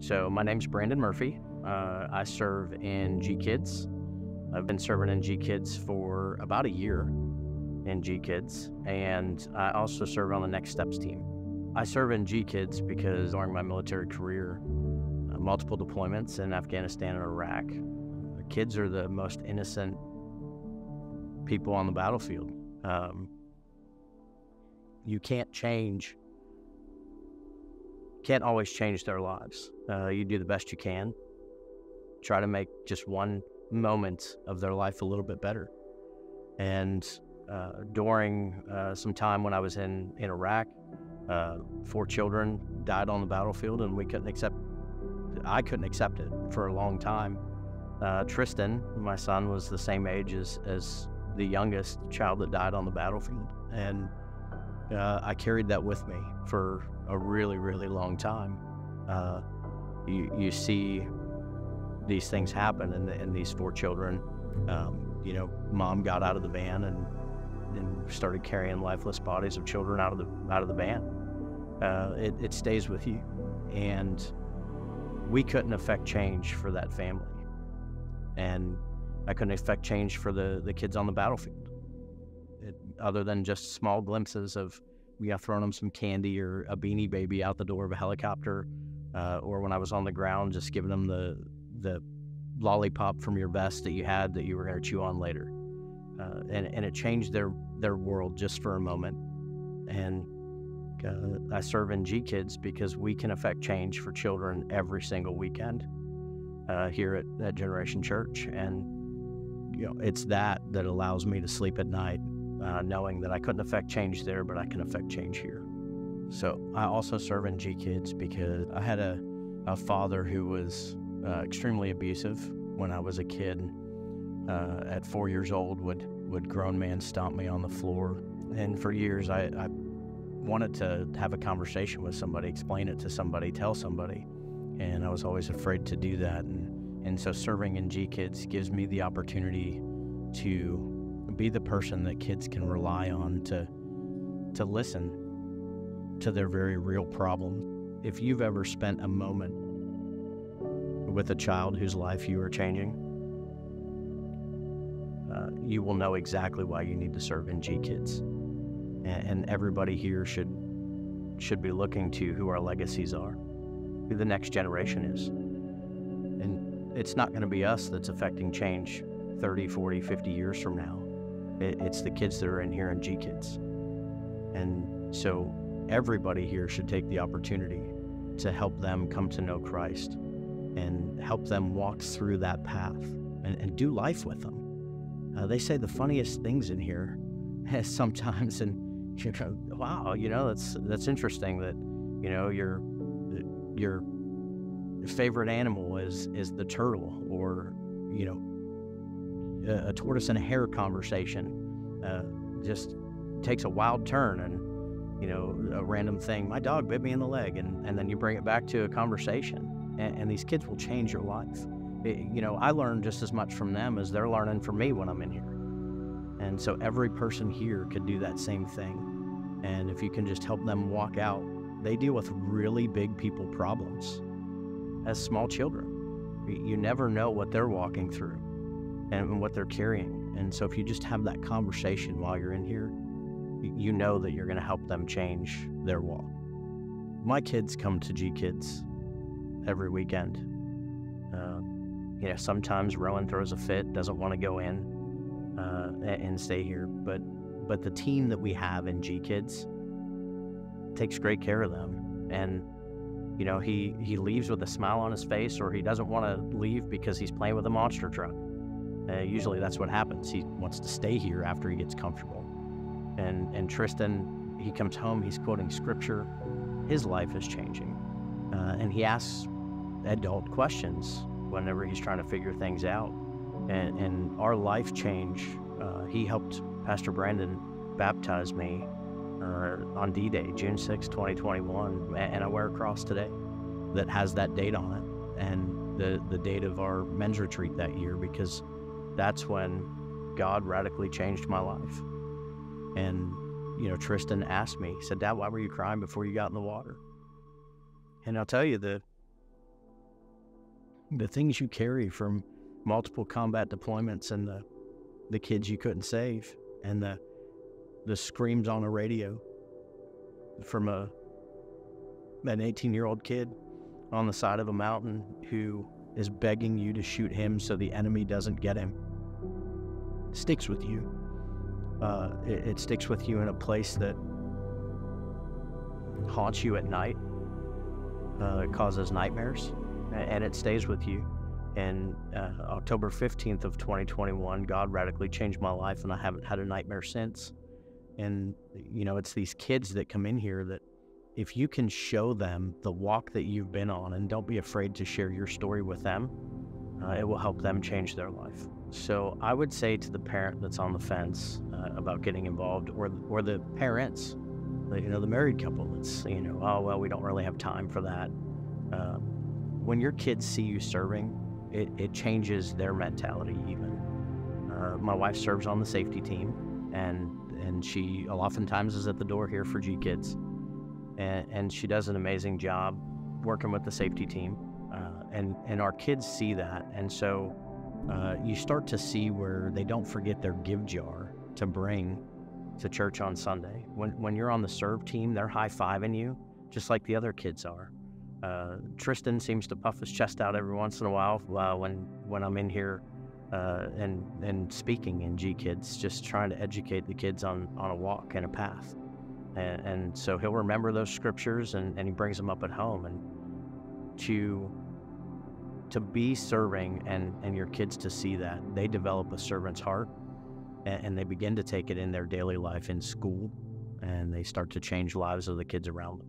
So my name's Brandon Murphy. I serve in G Kids. I've been serving in G Kids for about a year in G Kids, and I also serve on the Next Steps team. I serve in G Kids because during my military career, multiple deployments in Afghanistan and Iraq, the kids are the most innocent people on the battlefield. You can't always change their lives. You do the best you can. Try to make just one moment of their life a little bit better. And during some time when I was in Iraq, 4 children died on the battlefield, and I couldn't accept it for a long time. Tristan, my son, was the same age as the youngest child that died on the battlefield. And I carried that with me for a really, really long time. You see these things happen, and these 4 children, mom got out of the van and started carrying lifeless bodies of children out of the van. It stays with you, and we couldn't affect change for that family, and I couldn't affect change for the kids on the battlefield. Other than just small glimpses of, throwing them some candy or a Beanie Baby out the door of a helicopter, or when I was on the ground, just giving them the lollipop from your vest that you had that you were going to chew on later. And it changed their world just for a moment. And I serve in G Kids because we can affect change for children every single weekend here at Generation Church. And it's that allows me to sleep at night, knowing that I couldn't affect change there, but I can affect change here. So I also serve in G Kids because I had a father who was extremely abusive when I was a kid. At 4 years old, would grown man stomp me on the floor. And for years, I wanted to have a conversation with somebody, explain it to somebody, tell somebody. And I was always afraid to do that. And so serving in G Kids gives me the opportunity to be the person that kids can rely on to listen to their very real problem. If you've ever spent a moment with a child whose life you are changing, you will know exactly why you need to serve in G Kids. And everybody here should be looking to who our legacies are, who the next generation is. And it's not going to be us that's affecting change 30, 40, 50 years from now. It's the kids that are in here in G Kids. And so everybody here should take the opportunity to help them come to know Christ and help them walk through that path and do life with them. They say the funniest things in here sometimes, and you go, wow, that's interesting that, your favorite animal is the turtle, or, a tortoise and a hare conversation just takes a wild turn, and, a random thing, my dog bit me in the leg, and then you bring it back to a conversation, and these kids will change your life. I learn just as much from them as they're learning from me when I'm in here. And so every person here could do that same thing. And if you can just help them walk out, they deal with really big people problems as small children. You never know what they're walking through and what they're carrying. And so if you just have that conversation while you're in here, you know that you're going to help them change their walk. My kids come to G Kids every weekend. Sometimes Rowan throws a fit, doesn't want to go in and stay here. But the team that we have in G Kids takes great care of them. And, he leaves with a smile on his face, or he doesn't want to leave because he's playing with a monster truck. Usually that's what happens. He wants to stay here after he gets comfortable. And Tristan, he comes home, he's quoting scripture. His life is changing. And he asks adult questions whenever he's trying to figure things out. And our life change, he helped Pastor Brandon baptize me on D-Day, June 6, 2021, and I wear a cross today that has that date on it, and the date of our men's retreat that year, because that's when God radically changed my life. And, Tristan asked me, he said, "Dad, why were you crying before you got in the water?" And I'll tell you, the things you carry from multiple combat deployments, and the kids you couldn't save, and the screams on a radio from an 18-year-old kid on the side of a mountain who is begging you to shoot him so the enemy doesn't get him, sticks with you. It sticks with you in a place that haunts you at night. It causes nightmares, and it stays with you. And October 15th of 2021, God radically changed my life, and I haven't had a nightmare since. And, it's these kids that come in here that if you can show them the walk that you've been on, and don't be afraid to share your story with them, it will help them change their life. So I would say to the parent that's on the fence about getting involved, or the parents, the married couple that's, oh, well, we don't really have time for that. When your kids see you serving, it changes their mentality even. My wife serves on the safety team, and she oftentimes is at the door here for G Kids. And she does an amazing job working with the safety team. And our kids see that. And so you start to see where they don't forget their give jar to bring to church on Sunday. When you're on the serve team, they're high-fiving you, just like the other kids are. Tristan seems to puff his chest out every once in a while when I'm in here and speaking in G Kids, just trying to educate the kids on a walk and a path. And so he'll remember those scriptures, and he brings them up at home. And to be serving and your kids to see that, they develop a servant's heart, and they begin to take it in their daily life in school, and they start to change lives of the kids around them.